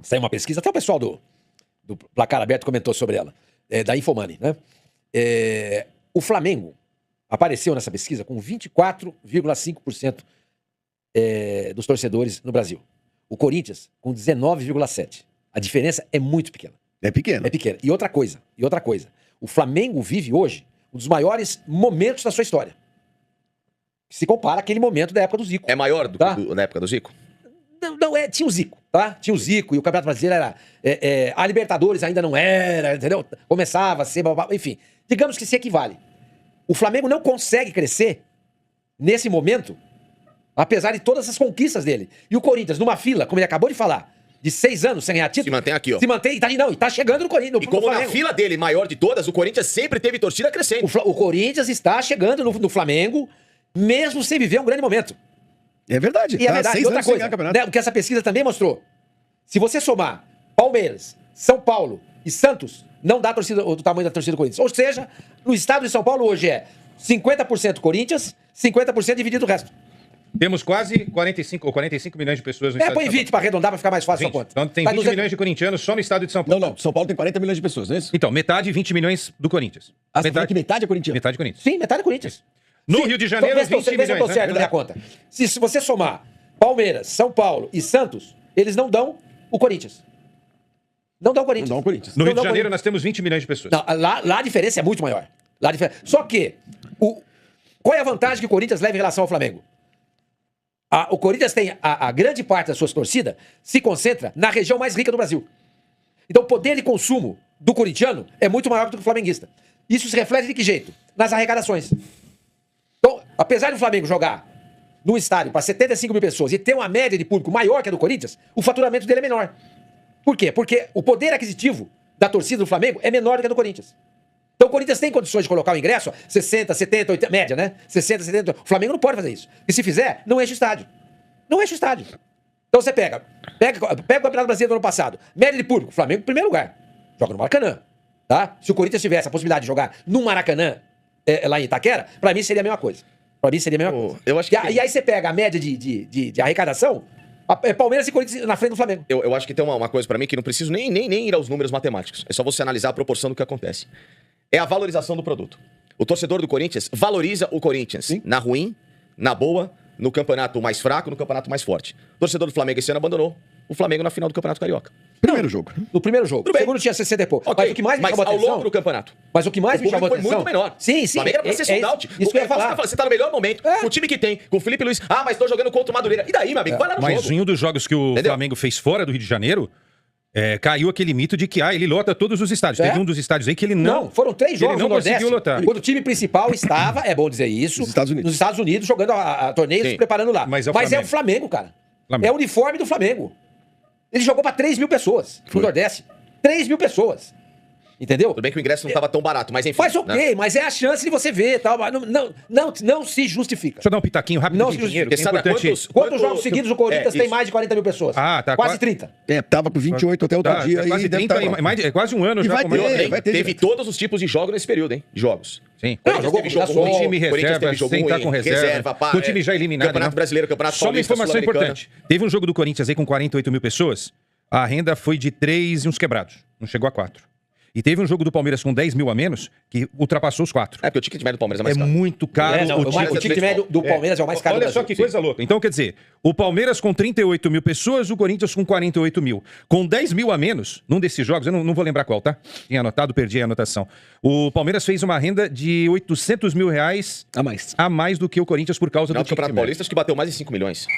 Saiu uma pesquisa, até o pessoal do Placar Aberto comentou sobre ela, da Infomoney, né? O Flamengo apareceu nessa pesquisa com 24,5% dos torcedores no Brasil. O Corinthians com 19,7%. A diferença é muito pequena. É pequeno. É pequena. E outra coisa. O Flamengo vive hoje um dos maiores momentos da sua história. Se compara àquele momento da época do Zico. É maior do que na época do Zico? Não, tinha o Zico, tá? Tinha o Zico e o Campeonato Brasileiro era... a Libertadores ainda não era, entendeu? Começava a ser... Enfim, digamos que se equivale. O Flamengo não consegue crescer nesse momento, apesar de todas as conquistas dele. E o Corinthians, numa fila, como ele acabou de falar, de 6 anos sem ganhar título... Se mantém aqui, ó. Se mantém e tá chegando no Corinthians. E como na fila dele, maior de todas, o Corinthians sempre teve torcida crescendo. O Corinthians está chegando no Flamengo, mesmo sem viver um grande momento. É verdade. E é verdade. E outra coisa, né, o que essa pesquisa também mostrou. Se você somar Palmeiras, São Paulo e Santos, não dá do tamanho da torcida do Corinthians. Ou seja, no estado de São Paulo hoje é 50% Corinthians, 50% dividido o resto. Temos quase 45 milhões de pessoas no estado de São Paulo. Põe 20 para arredondar, para ficar mais fácil a conta. Então tem 20 milhões de corintianos só no estado de São Paulo. Não. São Paulo tem 40 milhões de pessoas, não é isso? Então, metade, 20 milhões do Corinthians. Metade é corintiano? Metade Corinthians. Sim, metade é Corinthians. No Rio de Janeiro, 20 milhões. Vê se eu tô certo na minha conta. Se você somar Palmeiras, São Paulo e Santos, eles não dão o Corinthians. Não dão o Corinthians. Não dão o Corinthians. No Rio de Janeiro nós temos 20 milhões de pessoas. Não, lá a diferença é muito maior. Só que, qual é a vantagem que o Corinthians leva em relação ao Flamengo? O Corinthians tem a grande parte das suas torcidas se concentra na região mais rica do Brasil. Então o poder de consumo do corintiano é muito maior do que o flamenguista. Isso se reflete de que jeito? Nas arrecadações. Então, apesar do Flamengo jogar num estádio para 75 mil pessoas e ter uma média de público maior que a do Corinthians, o faturamento dele é menor. Por quê? Porque o poder aquisitivo da torcida do Flamengo é menor do que a do Corinthians. Então o Corinthians tem condições de colocar o ingresso 60, 70, 80, média, né? 60, 70. O Flamengo não pode fazer isso. E se fizer, não enche o estádio. Não enche o estádio. Então você pega o Campeonato Brasileiro do ano passado. Média de público, Flamengo em primeiro lugar. Joga no Maracanã. Tá? Se o Corinthians tivesse a possibilidade de jogar no Maracanã, lá em Itaquera, pra mim seria a mesma coisa. Eu acho que e aí você pega a média de arrecadação, Palmeiras e Corinthians na frente do Flamengo. Eu acho que tem uma coisa pra mim que não preciso nem ir aos números matemáticos. É só você analisar a proporção do que acontece. É a valorização do produto. O torcedor do Corinthians valoriza o Corinthians. Sim. Na ruim, na boa, no campeonato mais fraco, no campeonato mais forte. O torcedor do Flamengo esse ano abandonou o Flamengo na final do Campeonato Carioca. Primeiro jogo. No primeiro jogo. Tudo O segundo tinha 60 e pouco. Okay. Mas o que mais me chamou a atenção... ao longo do campeonato. Mas o que mais me chamou a atenção... foi muito menor. Sim. O Flamengo era pra ser sold out. Isso que eu ia falar. Você tá no melhor momento, com o time que tem, com o Felipe Luiz. Ah, mas tô jogando contra o Madureira. E daí, meu amigo? Vai lá no jogo. Mas um dos jogos que o Flamengo fez fora do Rio de Janeiro... caiu aquele mito de que ele lota todos os estádios. Teve um dos estádios aí que ele não... foram 3 jogos no Nordeste. Lotar. Quando o time principal estava, é bom dizer isso, nos Estados Unidos, jogando a torneios, se preparando lá. Mas é o Flamengo, cara. É o uniforme do Flamengo. Ele jogou pra 3 mil pessoas no Nordeste. 3 mil pessoas. Entendeu? Tudo bem que o ingresso não tava tão barato, mas enfim. Mas ok, né? Mas é a chance de você ver e tal. Não se justifica. Deixa eu dar um pitaquinho rápido. Não se justifica. Quantos jogos seguidos o Corinthians tem mais de 40 mil pessoas? Tá quase 30. Tava com 28 até outro dia. Quase 30, é quase um ano já. Teve todos os tipos de jogos nesse período, hein? De jogos. Sim. Teve jogo com time reserva, sem estar com reserva. Com o time já eliminado. Campeonato Brasileiro, Campeonato Paulista, Só uma informação importante. Teve um jogo do Corinthians aí com 48 mil pessoas. A renda foi de 3 e uns quebrados. Não chegou a 4. E teve um jogo do Palmeiras com 10 mil a menos que ultrapassou os 4. Porque o ticket médio do Palmeiras é mais caro. É muito caro. O ticket médio do Palmeiras é o mais caro. Olha só que coisa louca. Então, quer dizer, o Palmeiras com 38 mil pessoas, o Corinthians com 48 mil. Com 10 mil a menos, num desses jogos, eu não vou lembrar qual, tá? Tinha anotado, perdi a anotação. O Palmeiras fez uma renda de 800 mil reais a mais do que o Corinthians por causa do Campeonato Paulista, acho que bateu mais de 5 milhões.